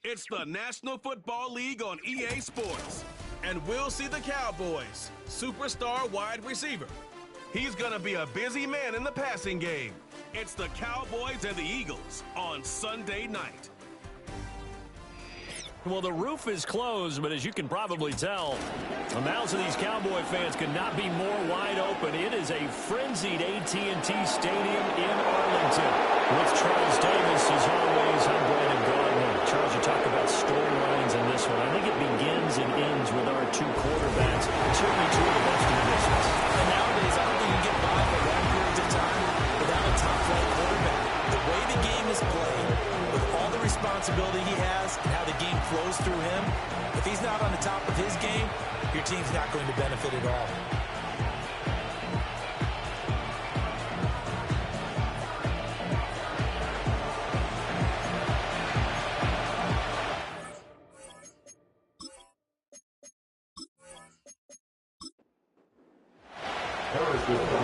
It's the National Football League on EA Sports. And we'll see the Cowboys' superstar wide receiver. He's going to be a busy man in the passing game. It's the Cowboys and the Eagles on Sunday night. Well, the roof is closed, but as you can probably tell, the mouths of these Cowboy fans could not be more wide open. It is a frenzied AT&T Stadium in Arlington. With Charles Davis, as always, I'm Brandon Gardner. Charles, you talk about storylines in this one. I think it begins and ends with our two quarterbacks, certainly two of the best in the business. And nowadays, I don't think you can get by for long periods of time without a top-flight quarterback. The way the game is played, with all the responsibility he has and how the game flows through him, if he's not on the top of his game, your team's not going to benefit at all.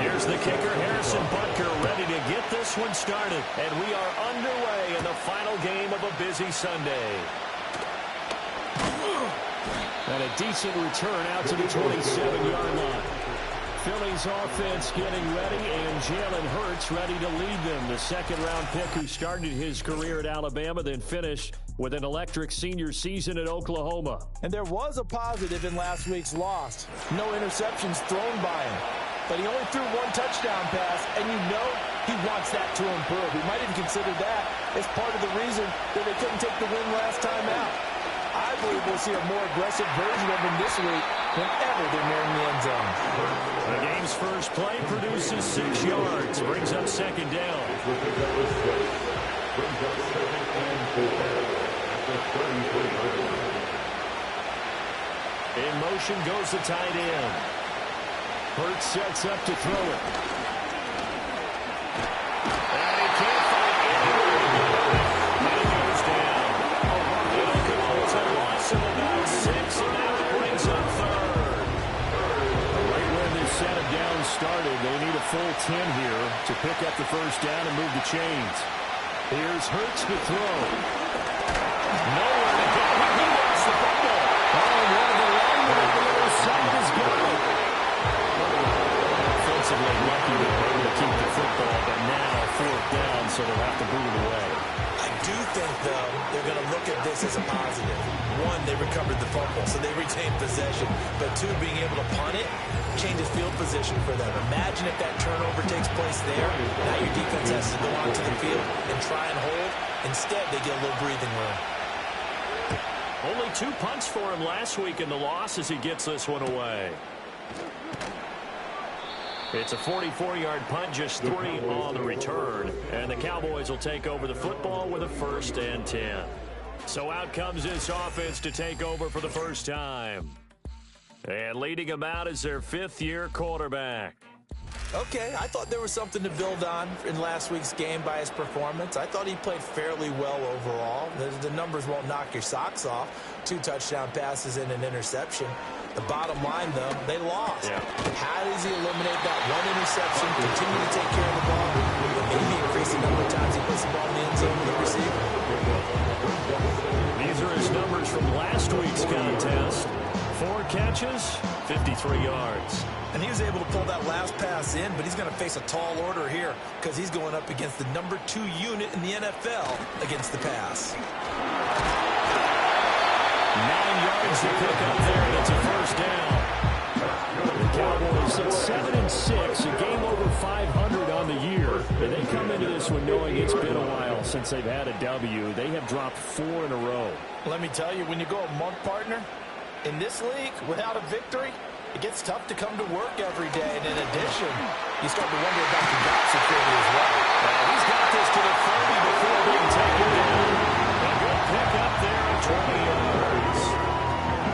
Here's the kicker, Harrison Butker, ready to get this one started. And we are underway in the final game of a busy Sunday. And a decent return out to the 27-yard line. Philly's offense getting ready, and Jalen Hurts ready to lead them. The second-round pick who started his career at Alabama, then finished with an electric senior season at Oklahoma. And there was a positive in last week's loss. No interceptions thrown by him. But he only threw one touchdown pass, and you know he wants that to improve. He might even consider that as part of the reason that they couldn't take the win last time out. I believe we'll see a more aggressive version of him this week whenever they're nearing the end zone. The game's first play produces 6 yards, brings up second down. In motion goes the tight end. Hurts sets up to throw it. And he can't find anywhere to go. And it goes down. The Oklahoma's a loss of about 6, and now it brings up third. Right where this set of downs started, they need a full 10 here to pick up the first down and move the chains. Here's Hurts to throw. Nowhere to go. He lost the football. Oh, one of the linemen on the other side is gone. Offensively lucky to be able to keep the football, but now fourth down, so they'll have to boot it away. I do think, though, they're going to look at this as a positive. One, they recovered the fumble, so they retained possession. But two, being able to punt it changes field position for them. Imagine if that turnover takes place there. Now your defense has to go onto the field and try and hold. Instead, they get a little breathing room. Only 2 punts for him last week in the loss as he gets this one away. It's a 44-yard punt, just 3 on the return. And the Cowboys will take over the football with a 1st and 10. So out comes this offense to take over for the first time. And leading them out is their 5th-year quarterback. Okay, I thought there was something to build on in last week's game by his performance. I thought he played fairly well overall. The numbers won't knock your socks off. 2 touchdown passes and an interception. The bottom line, though, they lost. Yeah. How does he eliminate that one interception, continue to take care of the ball, and maybe increase the number of times he puts the ball in the end zone with the receiver? These are his numbers from last week's contest. 4 catches, 53 yards. And he was able to pull that last pass in, but he's going to face a tall order here because he's going up against the number 2 unit in the NFL against the pass. 9 yards to pick up there, and it's a first down. The Cowboys at 7-6, a game over 500 on the year. And they come into this one knowing it's been a while since they've had a W. They have dropped 4 in a row. Let me tell you, when you go a month, partner, in this league, without a victory, it gets tough to come to work every day. And in addition, you start to wonder about your job security as well. He's got this to the 30 before being taken down. A good pick up there at 20 yards.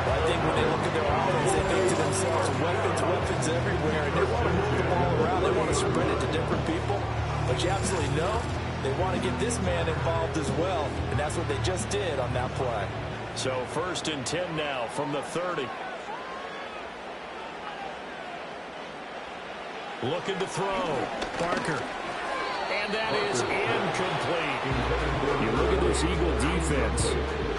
Well, I think when they look at their offense, they think to themselves, weapons everywhere, and they want to move the ball around. They want to spread it to different people. But you absolutely know they want to get this man involved as well, and that's what they just did on that play. So 1st and 10 now from the 30. Looking to throw. Barker. And that is incomplete. You look at this Eagle defense.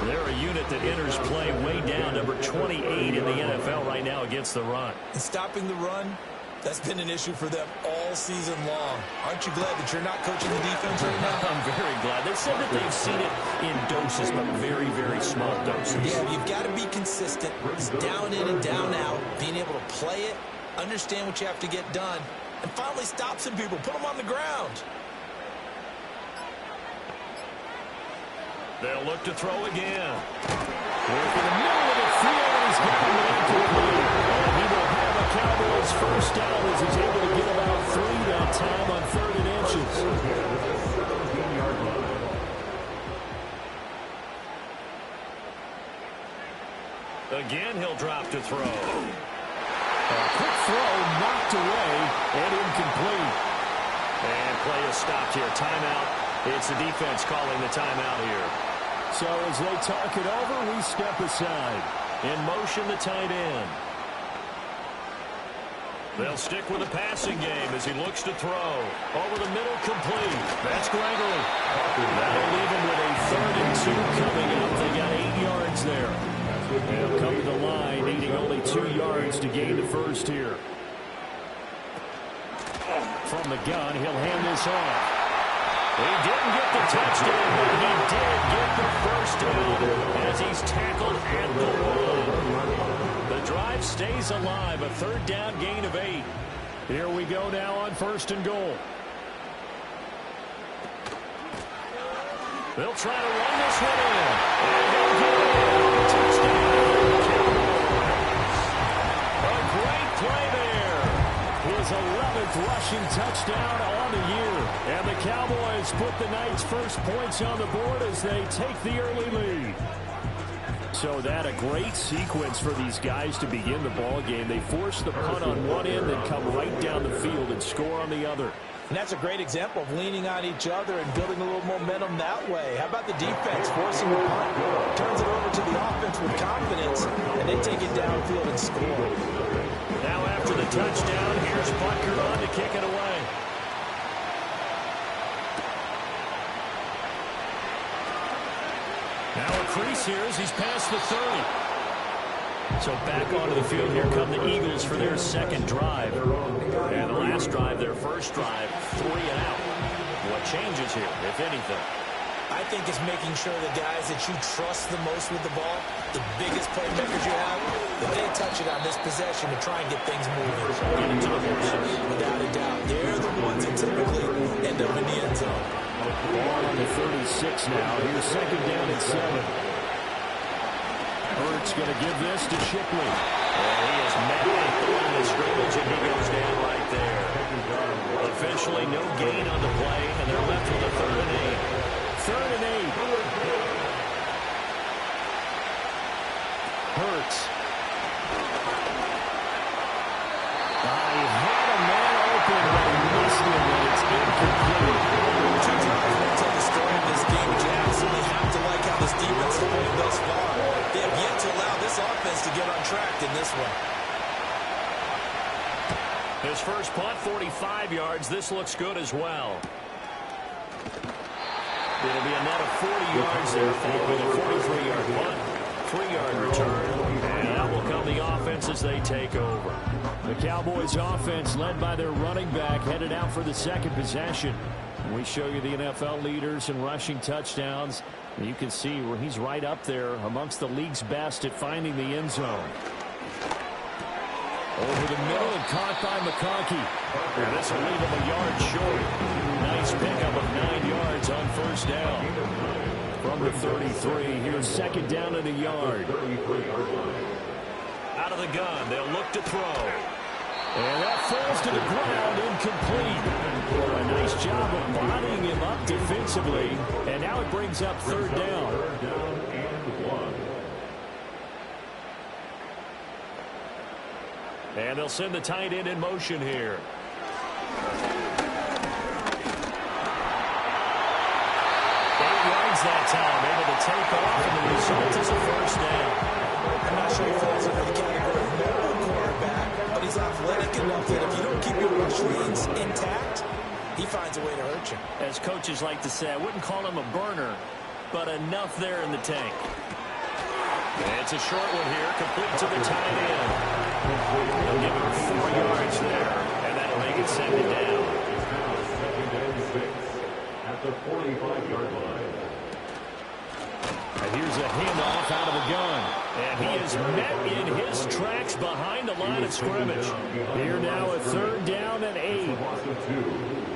They're a unit that enters play way down, number 28 in the NFL right now against the run. And stopping the run, that's been an issue for them all season long. Aren't you glad that you're not coaching the defense right now? I'm very glad. They said that they've seen it in doses, but very, very small doses. Yeah, you've got to be consistent. It's down in and down out, being able to play it, understand what you have to get done, and finally stop some people, put them on the ground. They'll look to throw again. Work in the middle of the field, and he's got him incomplete. And he will have a Cowboys first down as he's able to get about 3 that time on 3rd and inches. Again, he'll drop to throw. A quick throw knocked away and incomplete. And play is stopped here. Timeout. It's the defense calling the timeout here. So as they talk it over, we step aside. In motion, the tight end. They'll stick with the passing game as he looks to throw. Over the middle, complete. That's Gregory. That'll leave him with a 3rd and 2 coming up. They got 8 yards there. They'll come to the line, needing only 2 yards to gain the first here. From the gun, he'll hand this off. He didn't get the touchdown, but he did get the first down as he's tackled at the 1. The drive stays alive, a 3rd down gain of 8. Here we go now on 1st and goal. They'll try to run this one in. And they'll get it. Touchdown, Cowboys. A great play there. His 11th rushing touchdown on the year. And the Cowboys put the night's first points on the board as they take the early lead. So that a great sequence for these guys to begin the ball game. They force the punt on one end and come right down the field and score on the other. And that's a great example of leaning on each other and building a little momentum that way. How about the defense forcing the punt? Turns it over to the offense with confidence, and they take it downfield and score. Now after the touchdown, here's Butker on to kick it away. Now a crease here as he's past the 30. So back onto the field, here come the Eagles for their 2nd drive. And the last drive, their first drive, 3 and out. What changes here, if anything? I think it's making sure the guys that you trust the most with the ball, the biggest playmakers you have, that they touch it on this possession to try and get things moving. Get into the horses. Without a doubt. They're the ones that typically end up in the end zone. Ball on the 36 now. Here's 2nd down and 7. Hurts going to give this to Shipley. And he is met at the line of scrimmage, and he goes down right there. Officially no gain on the play, and they're left with a 3rd and 8. 3rd and 8. Hurts. He had a man open, but he missed him, and it's incomplete. 2 drives will tell the story of this game, but you absolutely have to like how this defense has played thus far. They have yet to allow this offense to get on track in this one. His first punt, 45 yards. This looks good as well. It'll be a net of 40 yards there following a 43-yard punt. 3-yard return. And that will come the offense as they take over. The Cowboys offense led by their running back headed out for the 2nd possession. We show you the NFL leaders in rushing touchdowns. And you can see where he's right up there amongst the league's best at finding the end zone. Over the middle and caught by McConkey. And this will leave him a yard short. Nice pickup of 9 yards on 1st down. From the 33, here's 2nd down and a yard. Out of the gun, they'll look to throw. And that falls to the ground, incomplete. A nice job of bodying him up defensively. And now it brings up 3rd down. And they'll send the tight end in motion here. 8 yards that time, able to take off, and the result is a 1st down. I'm not sure he falls under the category of mobile quarterback, but he's athletic enough that if you don't keep your rush lanes intact, he finds a way to hurt you. As coaches like to say, I wouldn't call him a burner, but enough there in the tank. It's a short one here, complete to the tight end. They'll give him 4 yards there, and that'll make it 2nd down. At the 45-yard line. And here's a handoff out of the gun. And he is met in his tracks behind the line of scrimmage. Here now a 3rd down and 8. Loss of 2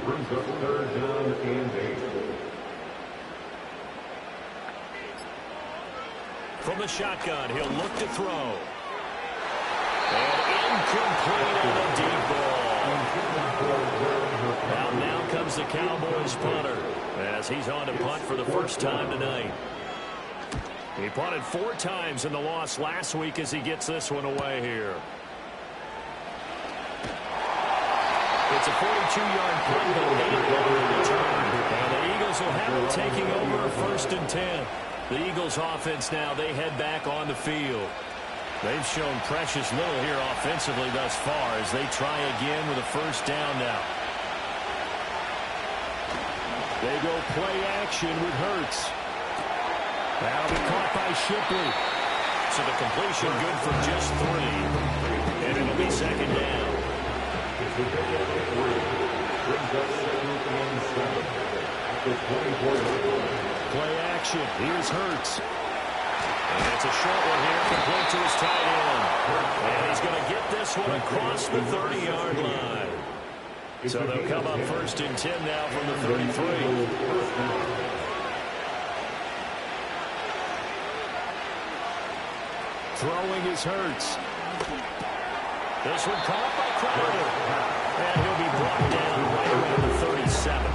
brings up 3rd down and 8. From the shotgun, he'll look to throw. And incomplete on a deep ball. Now comes the Cowboys punter as he's on to punt for the first time tonight. He punted 4 times in the loss last week as he gets this one away here. It's a 42-yard punt, but 8-yard return. And the Eagles will have it taking over a 1st and 10. The Eagles offense now, they head back on the field. They've shown precious little here offensively thus far as they try again with a 1st down now. They go play action with Hurts. That'll be caught by Shipley. So the completion good for just 3. And it'll be 2nd down. Play action. Here's Hurts. And it's a short one here, complete to his tight end. And he's going to get this one across the 30-yard line. So they'll come up 1st and 10 now from the 33. Throwing is Hurts. This one caught by Crowder. And he'll be brought down right around the 37.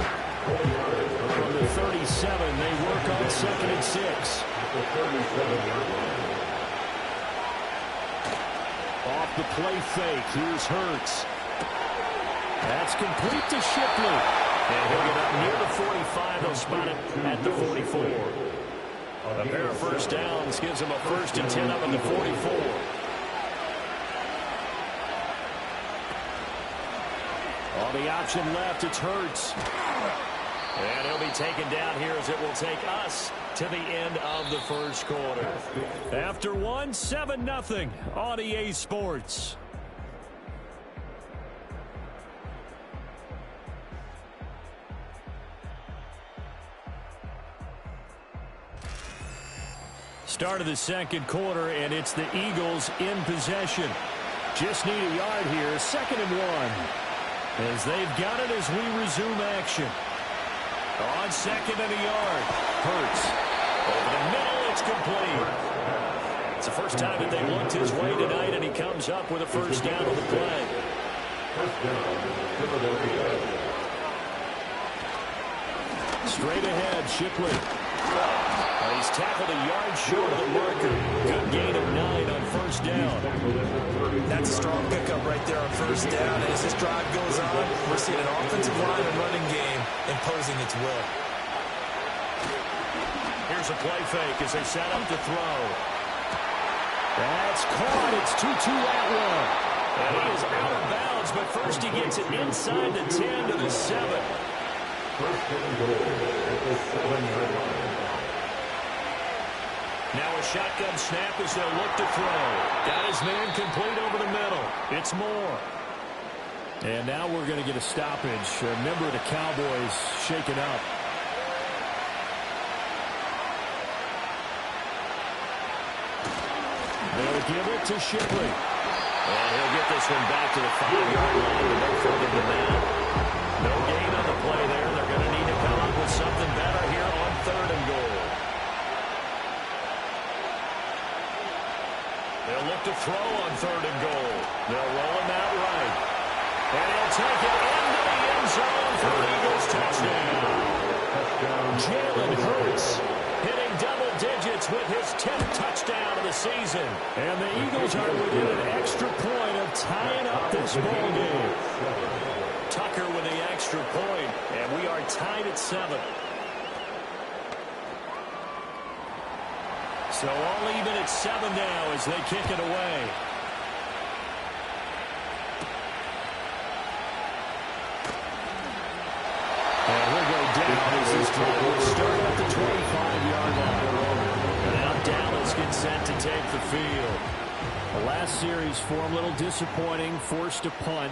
From the 37, they work on 2nd and 6. Off the play fake, here's Hurts. That's complete to Shipley. And he'll get up near the 45. They'll spot it at the 44. A pair of 1st downs gives him a 1st and 10 up at the 44. On the option left, it's Hurts. And he'll be taken down here as it will take us to the end of the 1st quarter. After 1, 7-0 on EA Sports. Start of the 2nd quarter, and it's the Eagles in possession. Just need a yard here, 2nd and 1. As they've got it as we resume action. On 2nd and a yard, Hurts. Over the middle, it's complete. It's the first time that they've looked his way tonight, and he comes up with a 1st down on the play. Straight ahead, Shipley. He's tackled a yard short of the marker. Good gain of 9 on 1st down. That's a strong pickup right there on 1st down. And as this drive goes on, we're seeing an offensive line and running game imposing its will. Here's a play fake as they set up to throw. That's caught. It's Tutu Atwell. And he is out of bounds, but first he gets it inside the 10 to the 7. 1st and goal at the 7-yard line. Now a shotgun snap as they'll look to throw. Got his man complete over the middle. It's Moore. And now we're going to get a stoppage. A member of the Cowboys shaken up. They'll give it to Shipley. And he'll get this one back to the 5-yard line. No further than that. No gain on the play there. They're going to need to come up with something better here on 3rd and goal. They'll look to throw on 3rd and goal. They'll roll him out right. And he'll take it into the end zone for an Eagles touchdown. Jalen Hurts hitting double digits with his 10th touchdown of the season. And the Eagles are within an extra point of tying up this ball game. Tucker with the extra point, and we are tied at 7. So all even at 7 now as they kick it away. And he'll go down as this drive will start at the 25-yard line. And now Dallas get set to take the field. The last series for him, a little disappointing, forced to punt.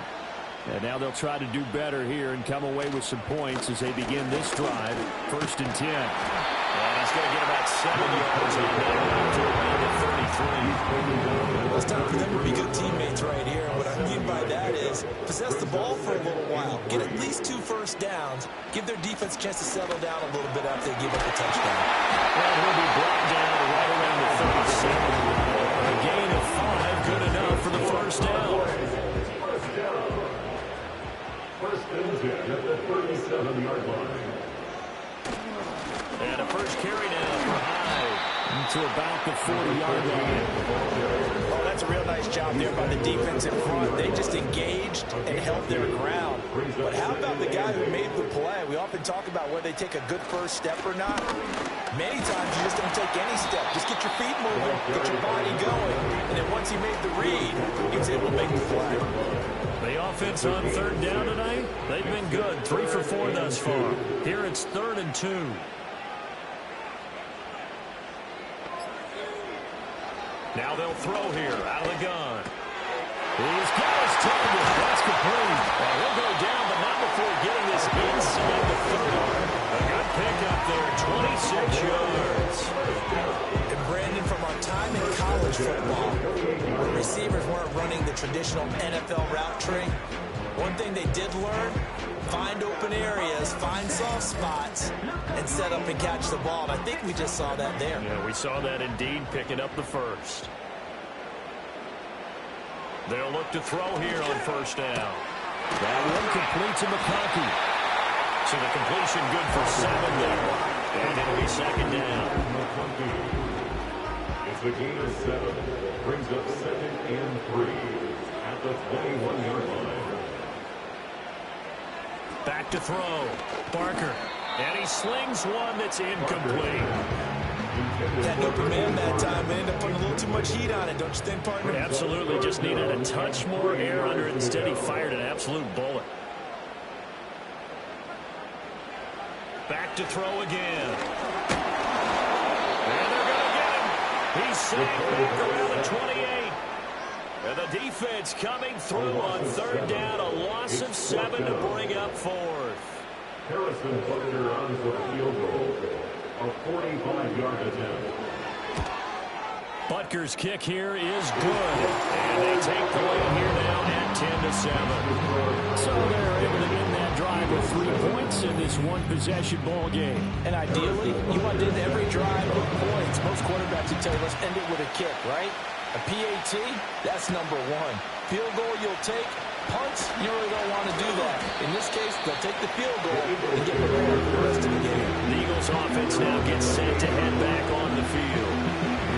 And now they'll try to do better here and come away with some points as they begin this drive. 1st and 10. And he's going to get about 7 yards on that to around the 33. Well, it's time for them to be good teammates right here. And what I mean by that is possess the ball for a little while. Get at least 2 first downs. Give their defense a chance to settle down a little bit after they give up a touchdown. Well, he'll be brought down right around the 37. A gain of 5, good enough for the first down. First and 10 at the 37-yard line. And a first carry now for Hyde to about the 40-yard line. Oh, that's a real nice job there by the defense in front. They just engaged and held their ground. But how about the guy who made the play? We often talk about whether they take a good first step or not. Many times you just don't take any step. Just get your feet moving, get your body going. And then once he made the read, he was able to make the play. The offense on 3rd down tonight, they've been good. 3 for 4 thus far. Here it's 3rd and 2. Now they'll throw here out of the gun. He's got his target. That's complete. Well, he'll go down, but not before getting this inside the 30. A good pickup there, 26 yards. And Brandon, from our time in college football, when receivers weren't running the traditional NFL route tree, one thing they did learn, find open areas, find soft spots, and set up and catch the ball. And I think we just saw that there. Yeah, we saw that indeed, picking up the first. They'll look to throw here on 1st down. That one complete to McConkey. So the completion good for 7 there. And it'll be 2nd down. It's a gain of 7. Brings up 2nd and 3 at the 21-yard line. Back to throw. Barker. And he slings one that's incomplete. That open man that time, but ended up putting a little too much heat on it, don't you think, partner? Absolutely. Just needed a touch more air under it. Instead, he fired an absolute bullet. Back to throw again. And they're going to get him. He's sacked back around the 28. And the defense coming through on 3rd down. A loss of 7 to bring up 4th. Harrison Butker on for the field goal. A 45-yard attempt. Butker's kick here is good. And they take the lead here now at 10-7. So they're able to end that drive with 3 points in this one-possession ball game. And ideally, you want to end every drive with points. Most quarterbacks would tell you, let's end it with a kick, right? A PAT, that's number 1. Field goal you'll take. Punts, you really don't want to do that. In this case, they'll take the field goal and get prepared for the rest of the game. The Eagles offense now gets set to head back on the field.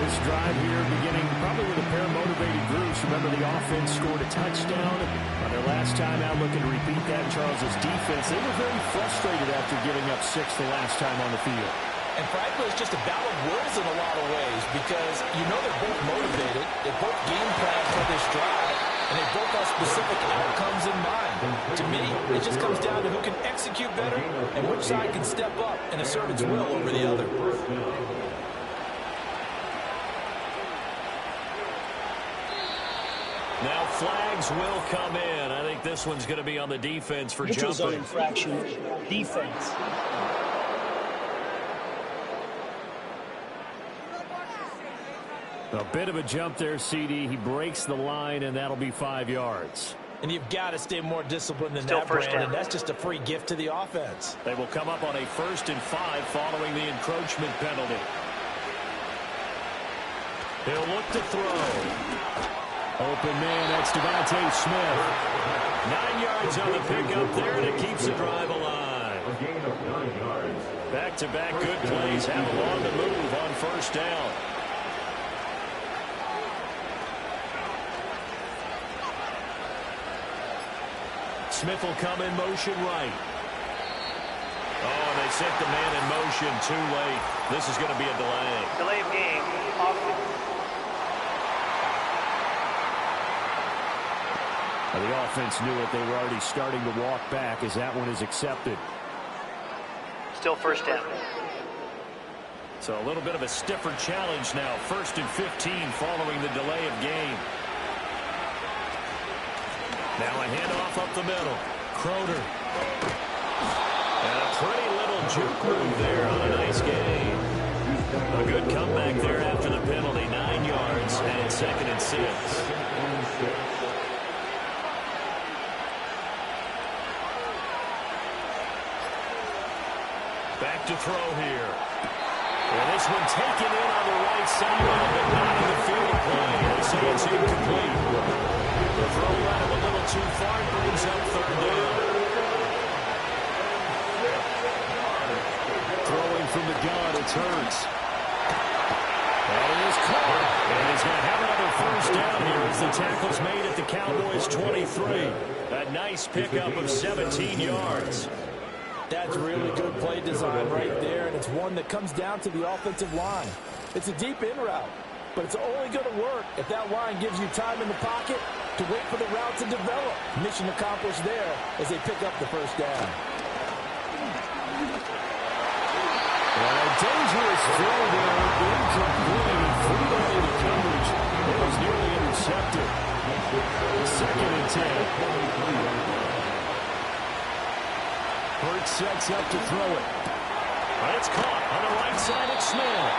This drive here beginning probably with a pair of motivated groups. Remember, the offense scored a touchdown on their last time out, looking to repeat that. Charles's defense, they were very frustrated after giving up 6 the last time on the field. And frankly, it's just a battle of wills in a lot of ways because you know they're both motivated. They both game plan for this drive, and they both have specific outcomes in mind. To me, it just comes down to who can execute better and which side can step up and assert its will over the other. Now flags will come in. I think this one's going to be on the defense for Neutral zone jumping. infraction, defense. A bit of a jump there, CD. He breaks the line, and that'll be 5 yards. And you've got to stay more disciplined than that, Brandon. That's just a free gift to the offense. They will come up on a 1st and 5 following the encroachment penalty. He'll look to throw. Open man, that's Devontae Smith. 9 yards on the pickup there, and it keeps the drive alive. A gain of 9 yards. Back-to-back good plays have along the move on 1st down. Smith will come in motion right. Oh, they sent the man in motion too late. This is going to be a delay. Delay of game. The offense knew it. They were already starting to walk back as that one is accepted. Still 1st down. So a little bit of a stiffer challenge now. 1st and 15 following the delay of game. Now a handoff up the middle. Croder. And a pretty little juke move there on a nice game. A good comeback there after the penalty. 9 yards and 2nd and 6. Back to throw here. And this one taken in on the right side, but not in the field of play. They say it's incomplete. The throw line a little too far, brings up 3rd down. Throwing from the gun, it's Hurts. That is caught. And he's going to have another 1st down here as the tackle's made at the Cowboys' 23. A nice pickup of 17 yards. That's really good play design right there, and it's one that comes down to the offensive line. It's a deep in route, but it's only going to work if that line gives you time in the pocket to wait for the route to develop. Mission accomplished there as they pick up the 1st down. A dangerous throw there, incomplete, and freeway into coverage. It was nearly intercepted. 2nd and 10. Hurts sets up to throw it. But it's caught on the right side of Smith.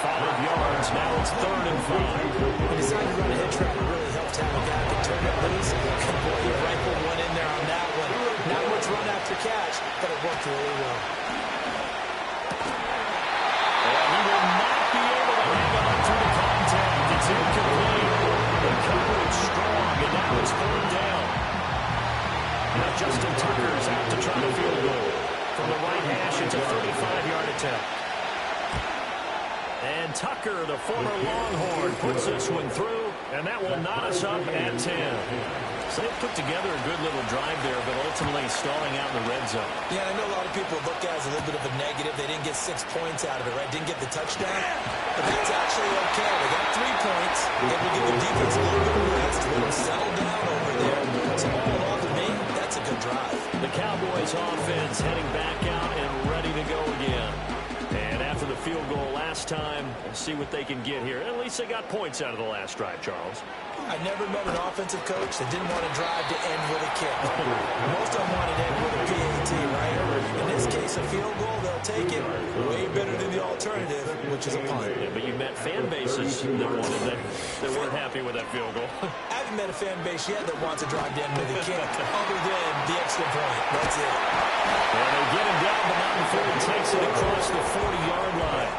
5 yards, now it's 3rd and 5. He decided to run a hitch route. It really helped have a guy who can turn it loose. And boy, he rifled one in there on that one. Not much run after catch, but it worked really well. And he will not be able to hang on through the contact. It's incomplete. The coverage strong, and now it's 3rd down. Now Justin Tucker's out to try the field goal. From the right hash, it's a 35-yard attempt. And Tucker, the former Longhorn, puts this one through, and that will knot us up at 10. So they put together a good little drive there, but ultimately stalling out in the red zone. Yeah, I know a lot of people look at it as a little bit of a negative. They didn't get 6 points out of it, right? Didn't get the touchdown. But that's actually okay. They got 3 points. They will give the defense a little bit of rest. Let them settle down over there. So all in all, to me, that's a good drive. The Cowboys offense heading back out and ready to go again. And after the field goal last time, we'll see what they can get here. At least they got points out of the last drive, Charles. I never met an offensive coach that didn't want to drive to end with a kick. Most of them wanted to end with a PAT, right? In this case, a field goal, they'll take it. Way better than the alternative, which is a punt. Yeah, but you met fan bases that wanted that weren't happy with that field goal. I haven't met a fan base yet that wants to drive to end with a kick, other than the extra point. That's it. And they get him down, but not before he takes it across the 40-yard line.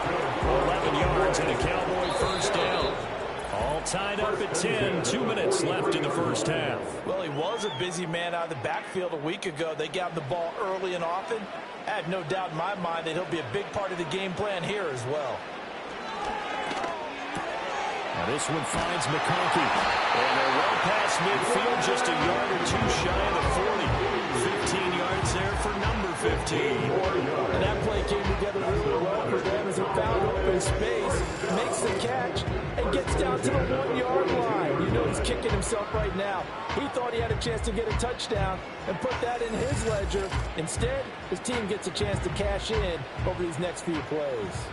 11 yards and a Cowboy 1st down. All tied up at 10. 2 minutes left in the 1st half. Well, he was a busy man out of the backfield a week ago. They got him the ball early and often. I had no doubt in my mind that he'll be a big part of the game plan here as well. Now this one finds McConkey. And they're well past midfield, just a yard or 2 shy of the 40. 15 yards there for number 15. And that play came together really well for them as he found open space, makes the catch, and gets down to the 1-yard line. You know he's kicking himself right now. He thought he had a chance to get a touchdown and put that in his ledger. Instead, his team gets a chance to cash in over these next few plays.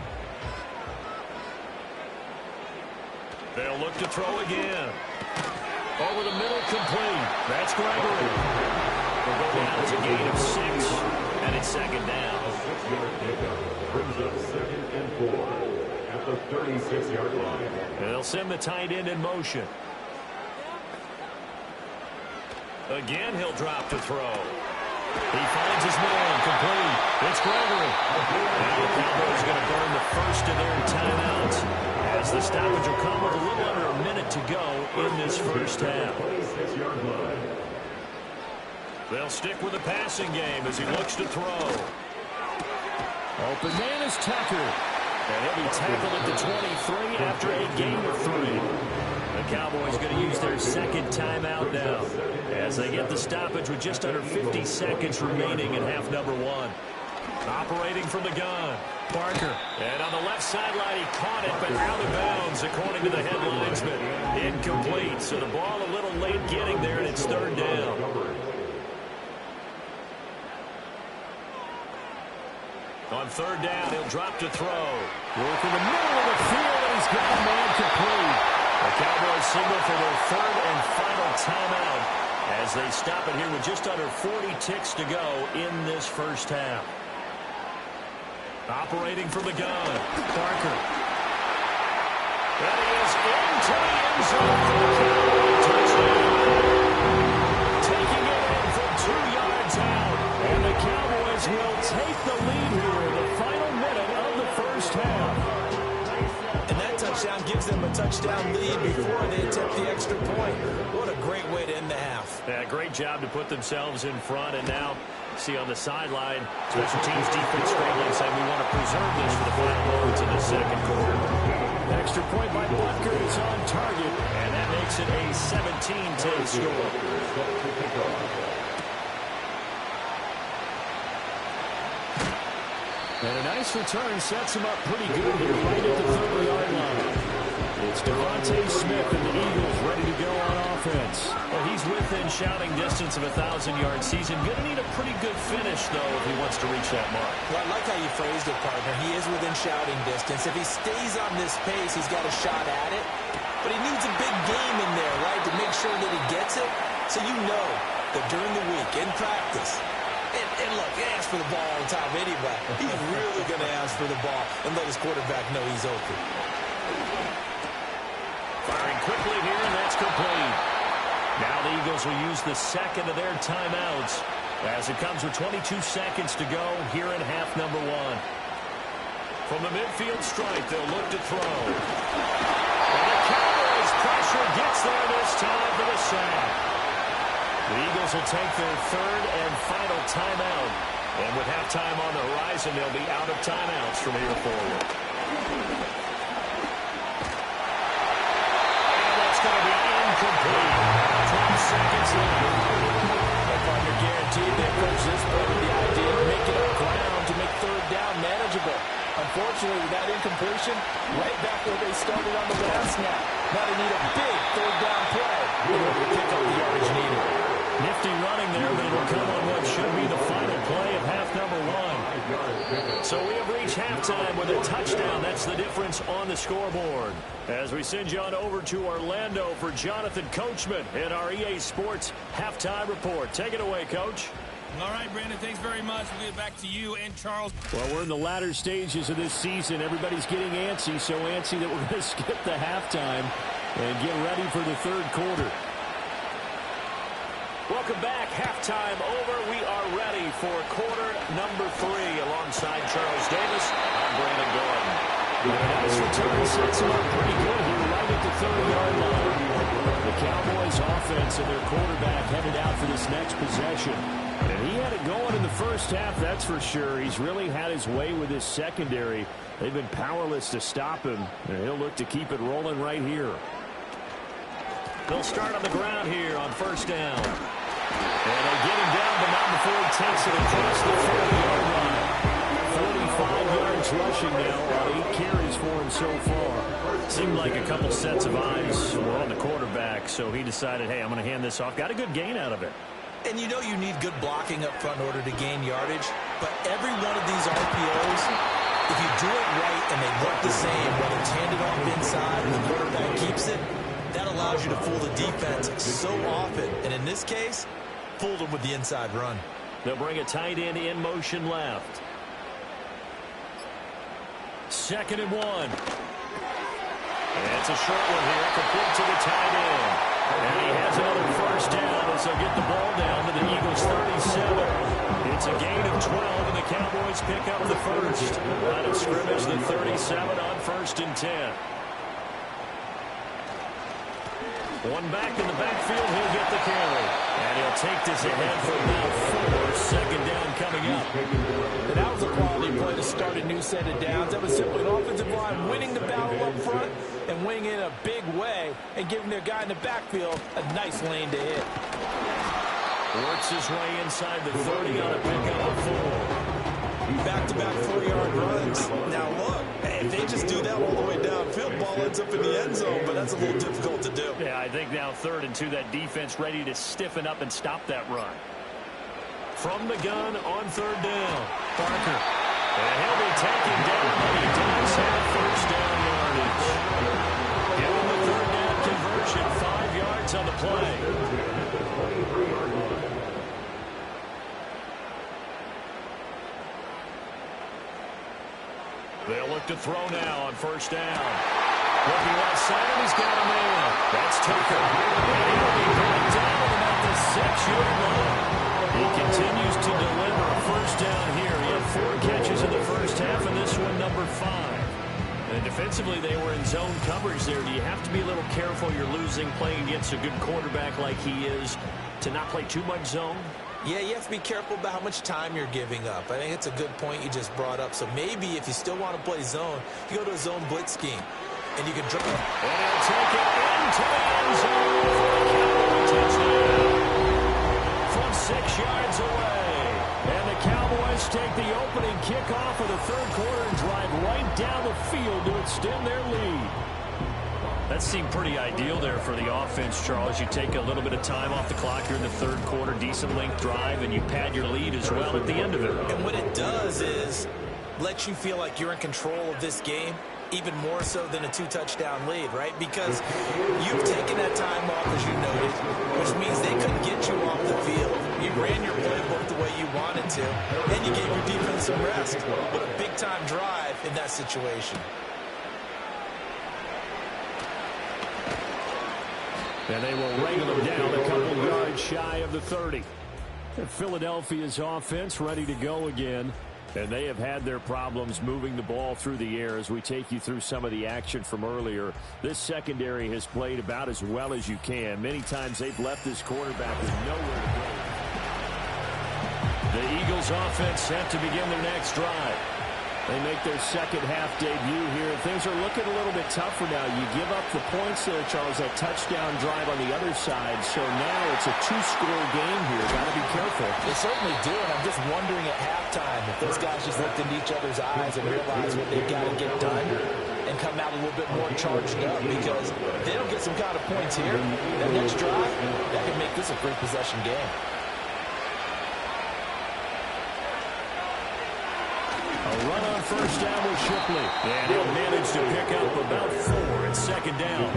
They'll look to throw again. Over the middle, complete. That's Gregory. They'll go down to a gain of 6, and it's 2nd down. Brings up 2nd and 4 at the 36-yard line. And they'll send the tight end in motion. Again, he'll drop to throw. He finds his man, complete. It's Gregory. Now the Cowboys going to burn the first of their timeouts, as the stoppage will come with a little under a minute to go in this 1st half. They'll stick with the passing game as he looks to throw. Open man is Tucker. And he'll be tackled at the 23 after a gain of 3. The Cowboys going to use their 2nd timeout now, as they get the stoppage with just under 50 seconds remaining in half number 1. Operating from the gun, Parker. And on the left sideline, he caught it, but out of bounds, according to the head linesman. Incomplete, so the ball a little late getting there, and it's 3rd down. On third down, he'll drop to throw. Work in the middle of the field, and he's got a man complete. The Cowboys signal for their third and final timeout as they stop it here with just under 40 ticks to go in this first half. Operating from the gun, Parker. That is into the end zone for the Cowboys. Touchdown. Taking it in from 2 yards out. And the Cowboys will take the lead here in the final minute of the first half. And that touchdown gives them a touchdown lead before they attempt the extra point. What a great way to end the half. Yeah, great job to put themselves in front. And now, see on the sideline, special teams defense scrambling, saying we want to preserve this for the final moments of the second quarter. Extra point by Butker is on target, and that makes it a 17-10 score. And a nice return sets him up pretty good here right at the 30-yard line. It's Devontae Smith and the Eagles ready to go on offense. Well, he's within shouting distance of a 1,000-yard season. Going to need a pretty good finish, though, if he wants to reach that mark. Well, I like how you phrased it, partner. He is within shouting distance. If he stays on this pace, he's got a shot at it. But he needs a big game in there, right, to make sure that he gets it. So you know that during the week, in practice, and look, he asks for the ball all the time anyway. He's really going to ask for the ball and let his quarterback know he's open. Firing quickly here, and that's complete. Now the Eagles will use the second of their timeouts as it comes with 22 seconds to go here in half number 1. From the midfield stripe, they'll look to throw. And the Cowboys' pressure gets there this time for the sack. The Eagles will take their third and final timeout. And with halftime on the horizon, they'll be out of timeouts from here forward. And that's going to be incomplete. 12 seconds left. That partner guaranteed they approach this play with the idea of making up ground to make third down manageable. Unfortunately, with that incompletion, right back where they started on the last snap. Now they need a big third down play in order to pick up the yardage needed. Nifty running there, but it'll come on what should be the final play of half number 1. So we have reached halftime with a touchdown. That's the difference on the scoreboard. As we send you on over to Orlando for Jonathan Coachman in our EA Sports Halftime Report. Take it away, Coach. All right, Brandon, thanks very much. We'll get back to you and Charles. Well, we're in the latter stages of this season. Everybody's getting antsy, so antsy that we're going to skip the halftime and get ready for the third quarter. Welcome back. Halftime over. We are ready for quarter number 3 alongside Charles Davis. I'm Brandon Gordon. And a nice return sets him up pretty good here right at the 30-yard line. The Cowboys offense and their quarterback headed out for this next possession. And he had it going in the first half, that's for sure. He's really had his way with his secondary. They've been powerless to stop him, and he'll look to keep it rolling right here. They'll start on the ground here on first down. And they'll get him down, but not before he takes it across the 40-yard line. 45 yards rushing now on 8 carries for him so far. Seemed like a couple sets of eyes were on the quarterback, so he decided, hey, I'm going to hand this off. Got a good gain out of it. And you know you need good blocking up front in order to gain yardage. But every one of these RPOs, if you do it right and they look the same, whether it's handed off inside or the quarterback keeps it, that allows you to fool the defense so often. And in this case, fooled them with the inside run. They'll bring a tight end in motion left. 2nd and 1. And it's a short one here, complete to the tight end. And he has another first down as they'll get the ball down to the Eagles' 37. It's a gain of 12, and the Cowboys pick up the first. Line of scrimmage, the 37 on 1st and 10. One back in the backfield, he'll get the carry. And he'll take this ahead for about 4. 2nd down coming up. And that was a quality play to start a new set of downs. That was simply an offensive line winning the battle up front and winning in a big way and giving their guy in the backfield a nice lane to hit. Works his way inside the 30 on a pickup of 4. Back-to-back 4-yard runs. Now look, if they just do that all the way downfield, ball ends up in the end zone, but that's a little difficult to do. Yeah, I think now 3rd and 2, that defense ready to stiffen up and stop that run. From the gun on 3rd down, Parker. And taken down, but he does have first down yardage. Give him the third down conversion, 5 yards on the play. They'll look to throw now on first down. Looking left side, and he's got a man. That's Tucker. And he'll be brought down at the 6-yard line. He continues to deliver a first down here. He had 4 catches in the first half, and this one number 5. And defensively, they were in zone coverage there. Do you have to be a little careful? You're losing playing against a good quarterback like he is to not play too much zone? Yeah, you have to be careful about how much time you're giving up. I think it's a good point you just brought up. So maybe if you still want to play zone, you go to a zone blitz scheme, and you can drop it. And he'll take it into the end zone for a Cowboy touchdown from 6 yards away. And the Cowboys take the opening kickoff of the third quarter and drive right down the field to extend their lead. That seemed pretty ideal there for the offense, Charles. You take a little bit of time off the clock here in the third quarter, decent length drive, and you pad your lead as well at the end of it. And what it does is let you feel like you're in control of this game, even more so than a 2-touchdown lead, right? Because you've taken that time off, as you noted, which means they couldn't get you off the field. You ran your playbook the way you wanted to, and you gave your defense some rest. But a big-time drive in that situation. And they will wrangle him down a couple yards shy of the 30. And Philadelphia's offense ready to go again. And they have had their problems moving the ball through the air as we take you through some of the action from earlier. This secondary has played about as well as you can. Many times they've left this quarterback with nowhere to go. The Eagles offense set to begin their next drive. They make their second half debut here. Things are looking a little bit tougher now. You give up the points there, Charles, that touchdown drive on the other side. So now it's a 2-score game here. Got to be careful. They certainly do, and I'm just wondering at halftime if those guys just looked into each other's eyes and realized what they've got to get done and come out a little bit more charged up, because if they don't get some kind of points here, that next drive, that could make this a free possession game. A run on first down with Shipley. And he'll manage to pick up about 4 at second down.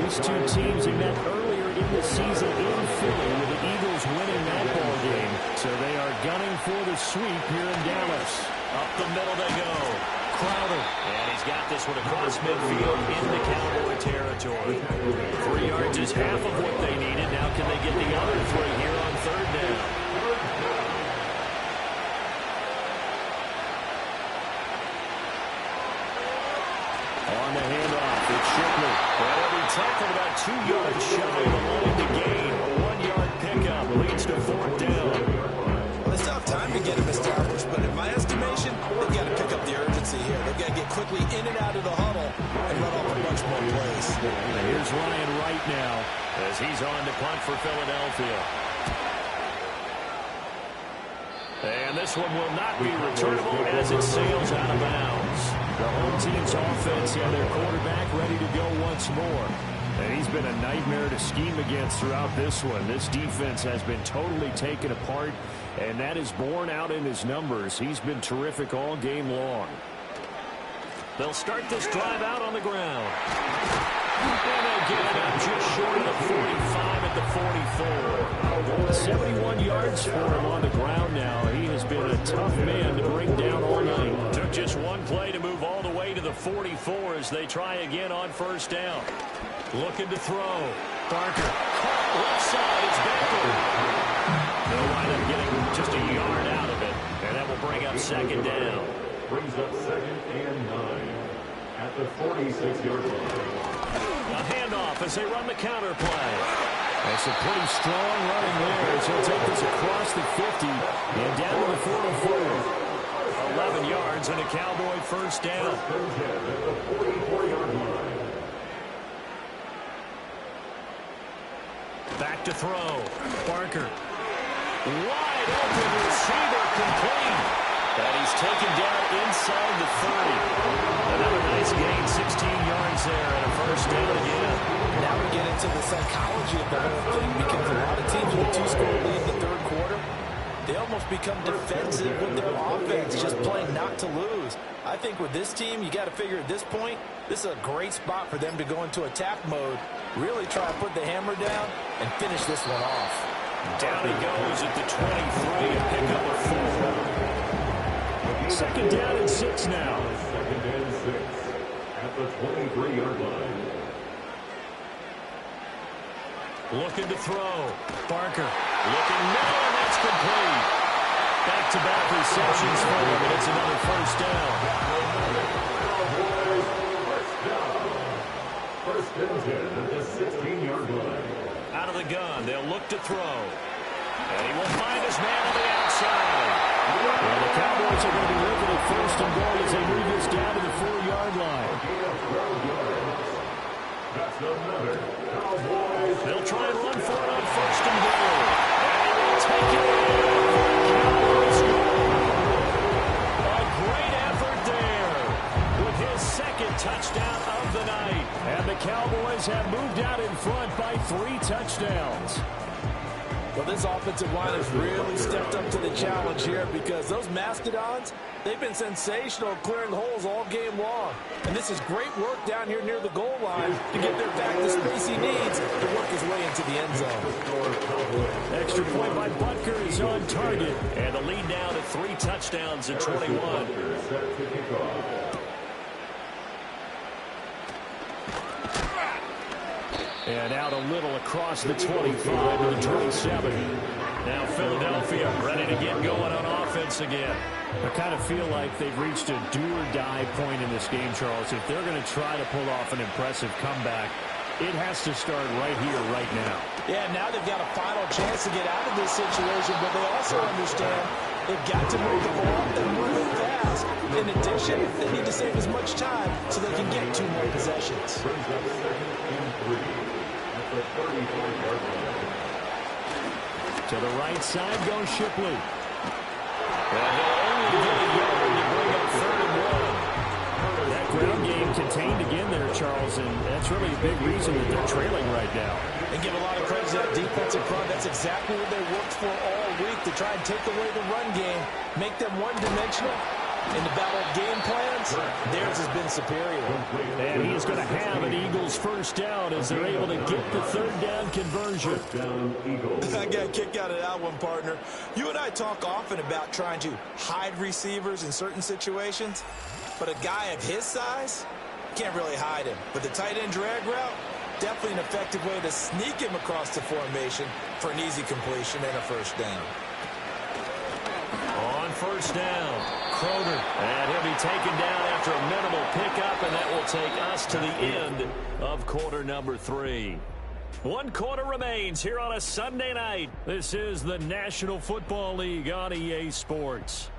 These two teams have met earlier in the season in Philly with the Eagles winning that ball game. So they are gunning for the sweep here in Dallas. Up the middle they go. Crowder. And he's got this one across midfield into Cowboy territory. 3 yards is half of what they needed. Now can they get the other 3 here on third down? On the handoff, it's Shipley. And he'll be tackled about 2 yards shy of the line to gain. A 1-yard pickup leads to fourth down. Well, they still have time to get him established, but in my estimation, they've got to pick up the urgency here. They've got to get quickly in and out of the huddle and run off a bunch more plays. And here's Ryan Wright now as he's on to punt for Philadelphia. And this one will not be returnable as it sails out of bounds. The home team's offense and their quarterback ready to go once more. And he's been a nightmare to scheme against throughout this one. This defense has been totally taken apart, and that is borne out in his numbers. He's been terrific all game long. They'll start this drive out on the ground. And they get it up just short of the 45 at the 44. 71 yards for him on the ground now. He has been a tough man to bring down all night. Took just one play to move all the way to the 44 as they try again on first down. Looking to throw. Parker. Left side. It's Baker. They'll wind up getting just a yard out of it. And that will bring up second down. Brings up 2nd and 9 at the 46-yard line. A handoff as they run the counter play. That's a pretty strong running there as he'll take this across the 50 and down to the 44. 11 yards and a Cowboy first down. Back to throw. Parker. Wide open receiver complete. And he's taken down inside the 30. Another nice gain, 16 yards there, and a first down again. Now we get into the psychology of the whole thing, because a lot of teams with a 2-score lead in the third quarter, they almost become defensive with their offense, just playing not to lose. I think with this team, you got to figure at this point, this is a great spot for them to go into attack mode, really try to put the hammer down and finish this one off. Down he goes at the 23 to pick up a 4. Second down and 6 now. Second and 6 at the 23-yard line. Looking to throw. Barker looking middle, and that's complete. Back-to-back receptions for him, and it's another first down. First and 10 at the 16-yard line. Out of the gun, they'll look to throw. And he will find his man on the outside. Well, the Cowboys are going to be looking at first and goal as they move this down to the 4-yard line. That's another Cowboys. They'll try and run for it on first and goal. And he will take it in for a Cowboys score. A great effort there with his second touchdown of the night. And the Cowboys have moved out in front by 3 touchdowns. Well, this offensive line has really stepped up to the challenge here because those Mastodons, they've been sensational clearing holes all game long. And this is great work down here near the goal line to get their back the space he needs to work his way into the end zone. Extra point by Butker is on target. And the lead now to 3 touchdowns at 21. Set to kick off. And out a little across the 25 to the 27. Now Philadelphia ready to get going on offense again. I kind of feel like they've reached a do-or-die point in this game, Charles. If they're going to try to pull off an impressive comeback, it has to start right here, right now. Yeah, now they've got a final chance to get out of this situation, but they also understand they've got to move the ball and move it fast. In addition, they need to save as much time so they can get 2 more possessions. Brings up second and 3 at the 35-yard line. To the right side goes Shipley. And they'll only get a yard to bring up 3rd and 1. That ground game contained again there, Charles, and that's really a big reason that they're trailing right now. And give a lot of credit to that defensive front. That's exactly what they worked for all week, to try and take away the run game, make them one-dimensional. In the battle of game plans, theirs has been superior. And he is going to have an Eagles first down as they're able to get the 3rd down conversion. Down Eagles. I got a kick out of that one, partner. You and I talk often about trying to hide receivers in certain situations, but a guy of his size, can't really hide him. But the tight end drag route, definitely an effective way to sneak him across the formation for an easy completion and a first down. On first down, Croder. And he'll be taken down after a minimal pickup, and that will take us to the end of quarter number 3. 1 quarter remains here on a Sunday night. This is the National Football League on EA Sports.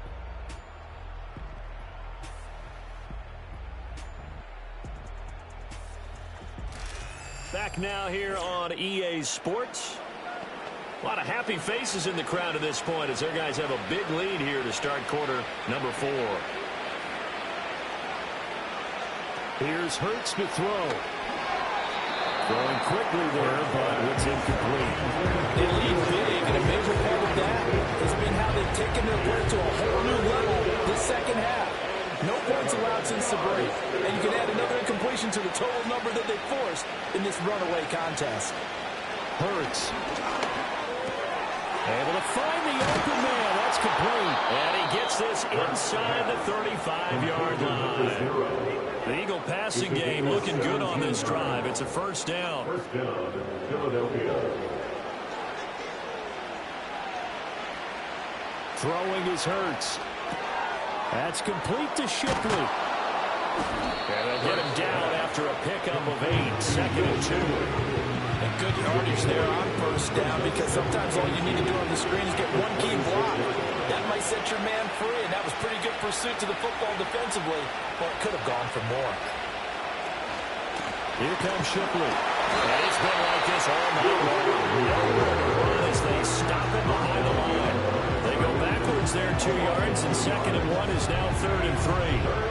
Back now here on EA Sports. A lot of happy faces in the crowd at this point as their guys have a big lead here to start quarter number 4. Here's Hurts to throw. Throwing quickly there, but it's incomplete. They lead big, and a major part of that has been how they've taken their play to a whole new level this second half. No points allowed since the break, and you can add another incompletion to the total number that they forced in this runaway contest. Hurts. Able to find the open man. That's complete. And he gets this inside the 35-yard line. The Eagle passing game looking good on this drive. It's a first down. First down, Philadelphia. Throwing is Hurts. That's complete to Shipley. And they'll get him down after a pickup of 8. 2nd and 2. And good yardage there on first down, because sometimes all you need to do on the screen is get one key block. That might set your man free, and that was pretty good pursuit to the football defensively. Well, it could have gone for more. Here comes Shipley. And it's been like this all night long. Nowhere to run as they stop him behind the line. They go backwards there 2 yards, and 2nd and 1 is now 3rd and 3.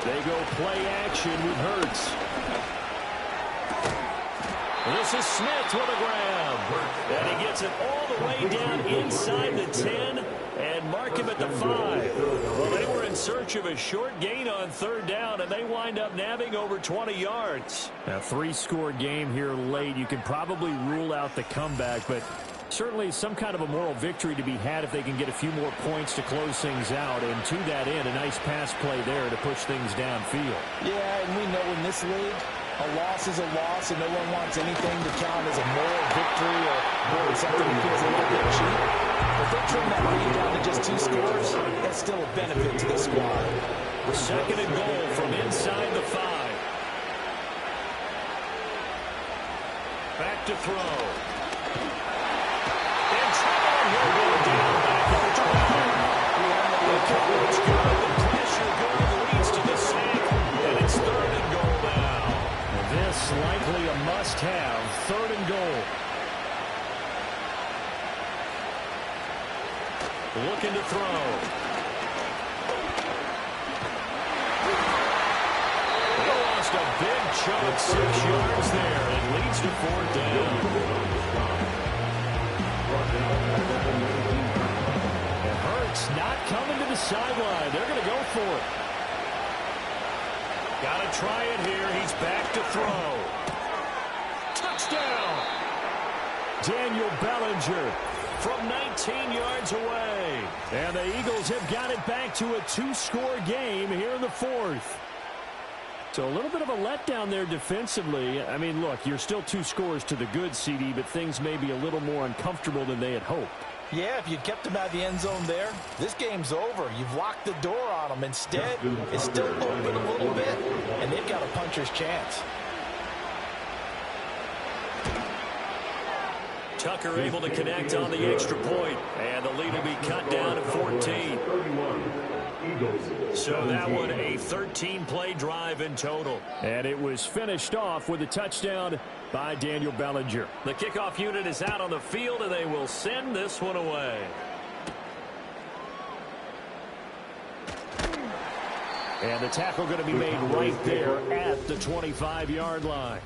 They go play action with Hurts. This is Smith with a grab. And he gets it all the way down inside the 10 and mark him at the 5. Well, they were in search of a short gain on third down, and they wind up nabbing over 20 yards. A 3-score game here late. You can probably rule out the comeback, but certainly some kind of a moral victory to be had if they can get a few more points to close things out. And to that end, a nice pass play there to push things downfield. Yeah, and we know in this league, a loss is a loss, and no one wants anything to count as a moral victory or something that feels a little bit cheap. If they trim that lead down to just 2 scores, that's still a benefit to the squad. Second and goal from inside the 5. Back to throw. In trouble, he'll go down back at the 12. The coverage good, the pressure good, leads to the sack, and it's third and goal now. This likely a must-have, third and goal. Looking to throw. He lost a big chunk, 6 yards there. It leads to fourth down. It hurts not coming to the sideline. They're going to go for it. Got to try it here. He's back to throw. Touchdown! Daniel Bellinger From 19 yards away. And the Eagles have got it back to a 2-score game here in the 4th. So a little bit of a letdown there defensively. I mean, look, you're still 2 scores to the good, CD, but things may be a little more uncomfortable than they had hoped. Yeah, if you kept them out of the end zone there, this game's over. You've locked the door on them. Instead, it's still open a little bit, and they've got a puncher's chance. Tucker able to connect on the extra point, and the lead will be cut down to 14. So that one a 13-play drive in total. And it was finished off with a touchdown by Daniel Bellinger. The kickoff unit is out on the field, and they will send this one away. And the tackle going to be made right there at the 25-yard line.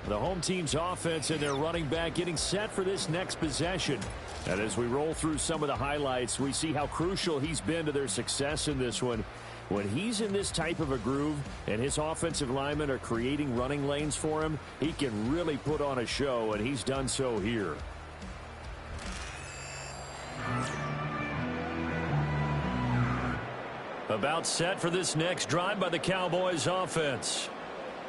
The home team's offense and their running back getting set for this next possession. And as we roll through some of the highlights, we see how crucial he's been to their success in this one. When he's in this type of a groove and his offensive linemen are creating running lanes for him, he can really put on a show, and he's done so here. About set for this next drive by the Cowboys offense.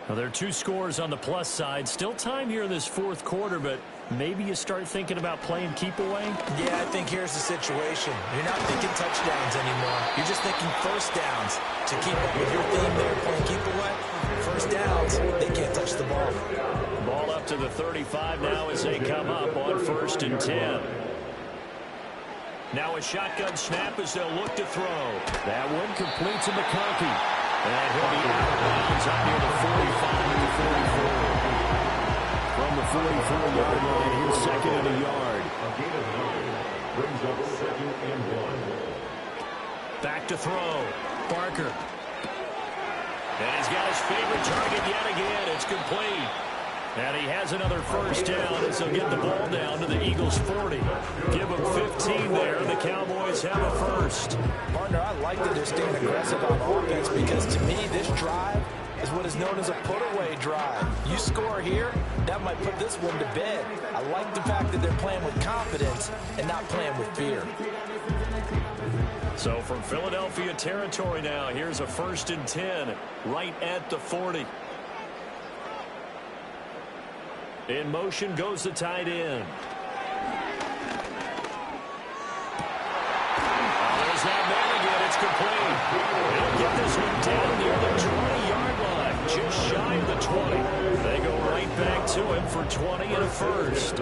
Well, there are 2 scores on the plus side. Still time here in this 4th quarter, but maybe you start thinking about playing keep away? Yeah, I think here's the situation. You're not thinking touchdowns anymore. You're just thinking first downs. To keep up with your theme there, playing keep away, first downs, they can't touch the ball. Ball up to the 35 now as they come up on 1st and 10. Now a shotgun snap as they'll look to throw. That one complete to McConkey. And he'll be out of bounds out near the 45 and the 44. From the 44-yard line, here's second and a yard. A gain of 9 brings up 2nd and 1. Back to throw. Barker. And he's got his favorite target yet again. It's complete. And he has another first down as he'll get the ball down to the Eagles' 40. Give them 15 there. The Cowboys have a first. Partner, I like that they're staying aggressive on offense because to me this drive is what is known as a put-away drive. You score here, that might put this one to bed. I like the fact that they're playing with confidence and not playing with fear. So from Philadelphia territory now, here's a 1st and 10 right at the 40. In motion goes the tight end. There's that man again. It's complete. They'll get this one down near the 20-yard line. Just shy of the 20. They go right back to him for 20 and a first.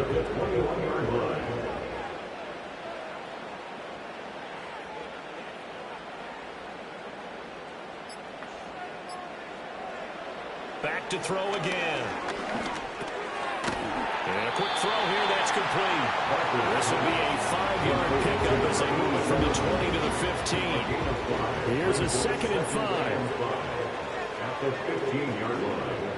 Back to throw again. And a quick throw here, that's complete. This will be a 5-yard pickup as they move it from the 20 to the 15. Here's a 2nd and 5. At the 15-yard line.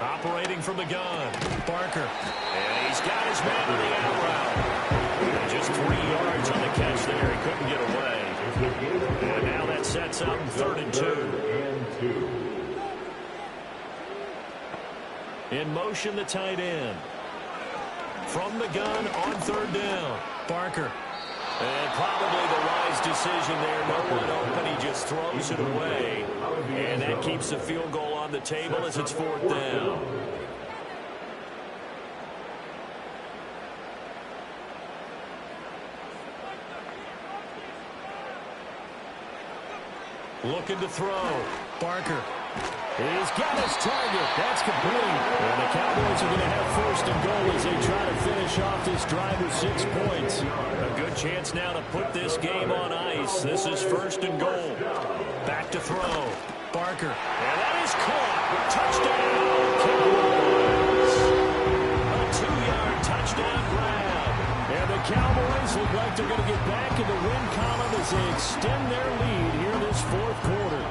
Operating from the gun, Barker. And he's got his man on the out route. Just 3 yards on the catch there. He couldn't get away. And now that sets up 3rd and 2. In motion, the tight end. From the gun on 3rd down, Barker. And probably the wise decision there. No one open. He just throws it away. And that keeps the field goal on the table as it's 4th down. Looking to throw. Barker. He's got his target. That's complete. And the Cowboys are going to have 1st and goal as they try to finish off this drive with 6 points. A good chance now to put this game on ice. This is 1st and goal. Back to throw. Barker. And that is caught. Touchdown, Cowboys. A 2-yard touchdown grab. And the Cowboys look like they're going to get back in the win column as they extend their lead here this 4th quarter.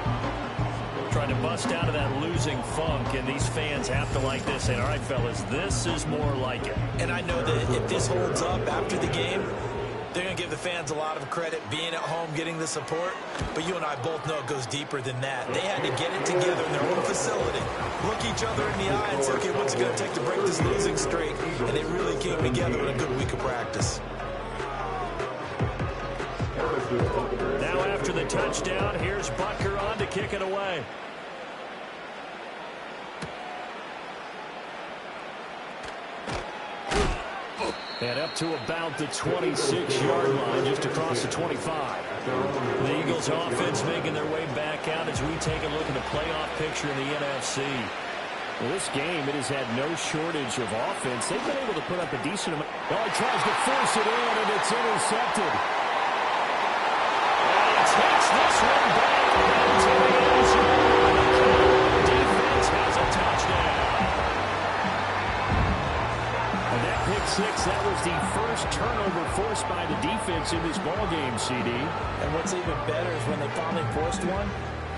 Trying to bust out of that losing funk, and these fans have to like this. And all right, fellas, this is more like it. And I know that if this holds up after the game, they're going to give the fans a lot of credit being at home, getting the support. But you and I both know it goes deeper than that. They had to get it together in their own facility, look each other in the eye and say, okay, what's it going to take to break this losing streak? And they really came together in a good week of practice. Now after the touchdown, here's Butker on to kick it away. And up to about the 26-yard line, just across the 25. The Eagles offense making their way back out as we take a look at the playoff picture in the NFC. Well, this game, it has had no shortage of offense. They've been able to put up a decent amount. Oh, he tries to force it in, and it's intercepted. And he takes this one back into the end zone. The defense has a touchdown. And that pick six, that was the first turnover forced by the defense in this ballgame, CD. And what's even better is when they finally forced one,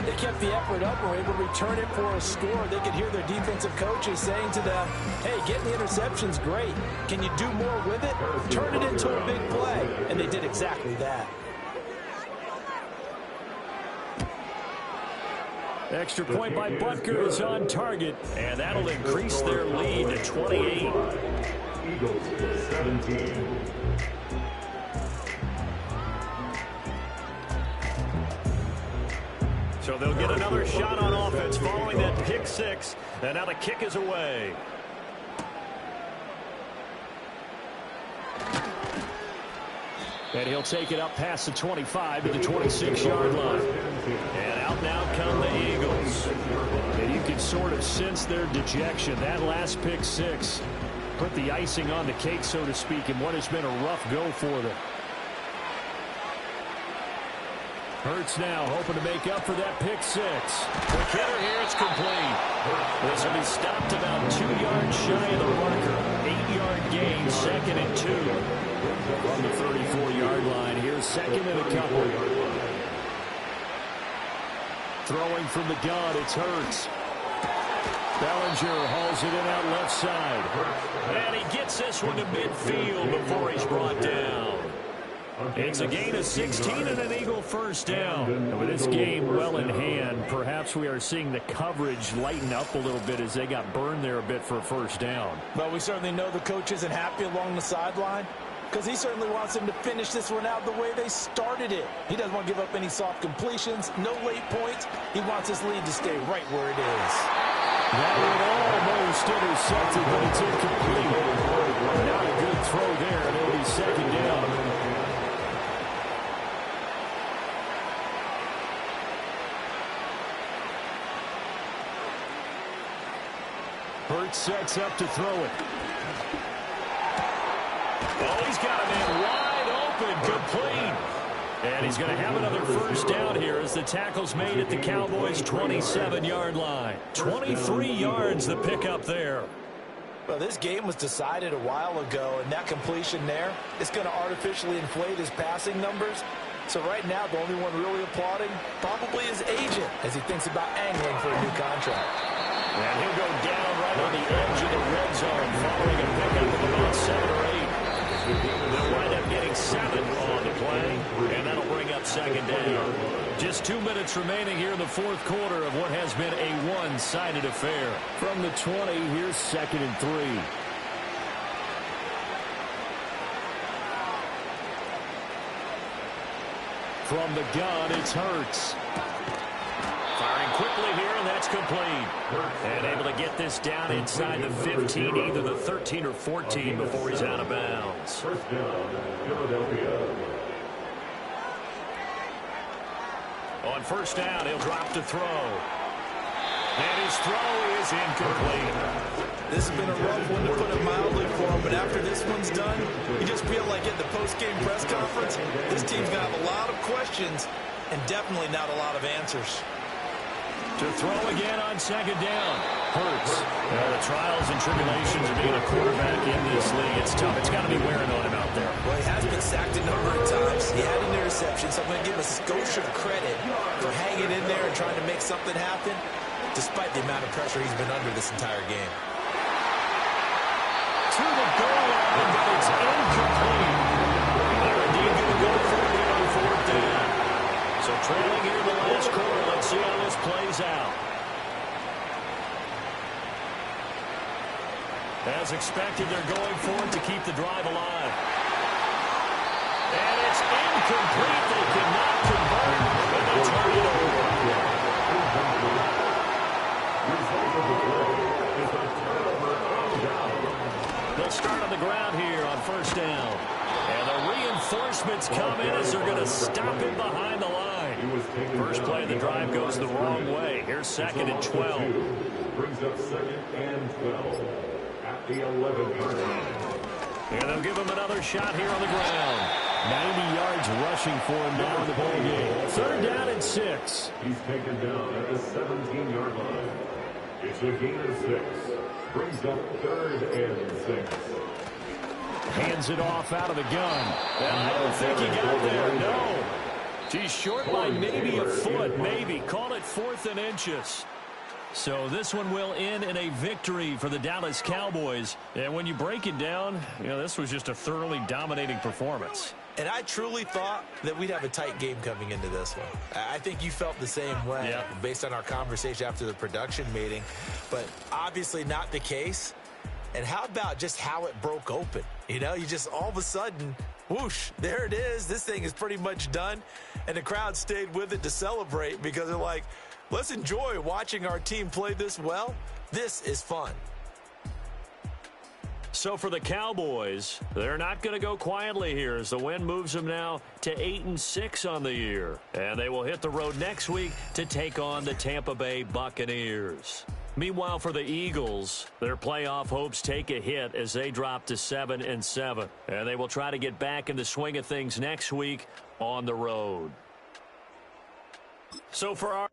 they kept the effort up and were able to return it for a score. They could hear their defensive coaches saying to them, hey, getting the interception's great. Can you do more with it? Turn it into a big play. And they did exactly that. Extra point by Butker is on target, and that'll increase their lead to 28. Eagles 17. So they'll get another shot on offense following that pick six, and now the kick is away. And he'll take it up past the 25 to the 26-yard line. And out now come the Eagles. And you can sort of sense their dejection. That last pick six put the icing on the cake, so to speak, in what has been a rough go for them. Hurts now, hoping to make up for that pick six. Quick hitter here, it's complete. This will be stopped about 2 yards shy of the marker. 8-yard gain, 2nd and 2. From the 34-yard line, here's 2nd and a couple. Throwing from the gun, it's Hurts. Bellinger hauls it in out left side. And he gets this one to midfield before he's brought down. It's a gain of 16 and an Eagle first down. And with this game well in hand, perhaps we are seeing the coverage lighten up a little bit as they got burned there a bit for a first down. Well, we certainly know the coach isn't happy along the sideline because he certainly wants them to finish this one out the way they started it. He doesn't want to give up any soft completions, no late points. He wants his lead to stay right where it is. That one almost intercepted, but it's incomplete. Not a good throw there, and it'll be 2nd down. Hurts sets up to throw it. Oh, he's got a man wide open, complete. And he's going to have another first down here as the tackle's made at the Cowboys' 27-yard line. 23 yards the pickup there. Well, this game was decided a while ago, and that completion there is going to artificially inflate his passing numbers. So right now, the only one really applauding probably his agent as he thinks about angling for a new contract. And he'll go down right on the edge of the red zone following a pickup of about 7 or 8. They'll wind up getting 7 on the play, and that'll bring up second down. Just 2 minutes remaining here in the fourth quarter of what has been a one-sided affair. From the 20, here's 2nd and 3. From the gun, it's Hurts. Firing quickly here, and that's complete. And able to get this down inside the 15, either the 13 or 14 before he's out of bounds. First down, Philadelphia. On first down, he'll drop to throw. And his throw is incomplete. This has been a rough one, to put it mildly, for him, but after this one's done, you just feel like at the post-game press conference, this team's got a lot of questions and definitely not a lot of answers. To throw again on second down. Hurts. The trials and tribulations of being a quarterback in this league, it's tough. It's got to be wearing on him out there. Well, he has been sacked a number of times. He had an interception, so I'm going to give a skosh of credit for hanging in there and trying to make something happen, despite the amount of pressure he's been under this entire game. To the goal line, but it's incomplete. They're indeed going to go for it on fourth down. So trailing here in the last quarter, let's see how this plays out. As expected, they're going for it to keep the drive alive. And it's incomplete. They cannot convert, and they turn it over. They'll start on the ground here on first down. And the reinforcements come in as they're going to stop him behind the line. First play of the drive goes the wrong way. Here's 2nd and 12. Brings up 2nd and 12 at the 11-yard line. And they'll give him another shot here on the ground. 90 yards rushing for him now in the ball game. 3rd down and 6. He's taken down at the 17-yard line. It's a gain of 6. Brings up 3rd and 6. Hands it off out of the gun. And I don't think he got there, no. He's short by maybe a foot, maybe. Call it 4th and inches. So this one will end in a victory for the Dallas Cowboys. And when you break it down, this was just a thoroughly dominating performance. And I truly thought that we'd have a tight game coming into this one. I think you felt the same way based on our conversation after the production meeting. But obviously not the case. And how about just how it broke open? You just all of a sudden, whoosh, there it is. This thing is pretty much done. And the crowd stayed with it to celebrate because they're like, let's enjoy watching our team play this well. This is fun. So for the Cowboys, they're not going to go quietly here as the win moves them now to 8-6 on the year. And they will hit the road next week to take on the Tampa Bay Buccaneers. Meanwhile, for the Eagles, their playoff hopes take a hit as they drop to 7-7. And they will try to get back in the swing of things next week on the road. So for our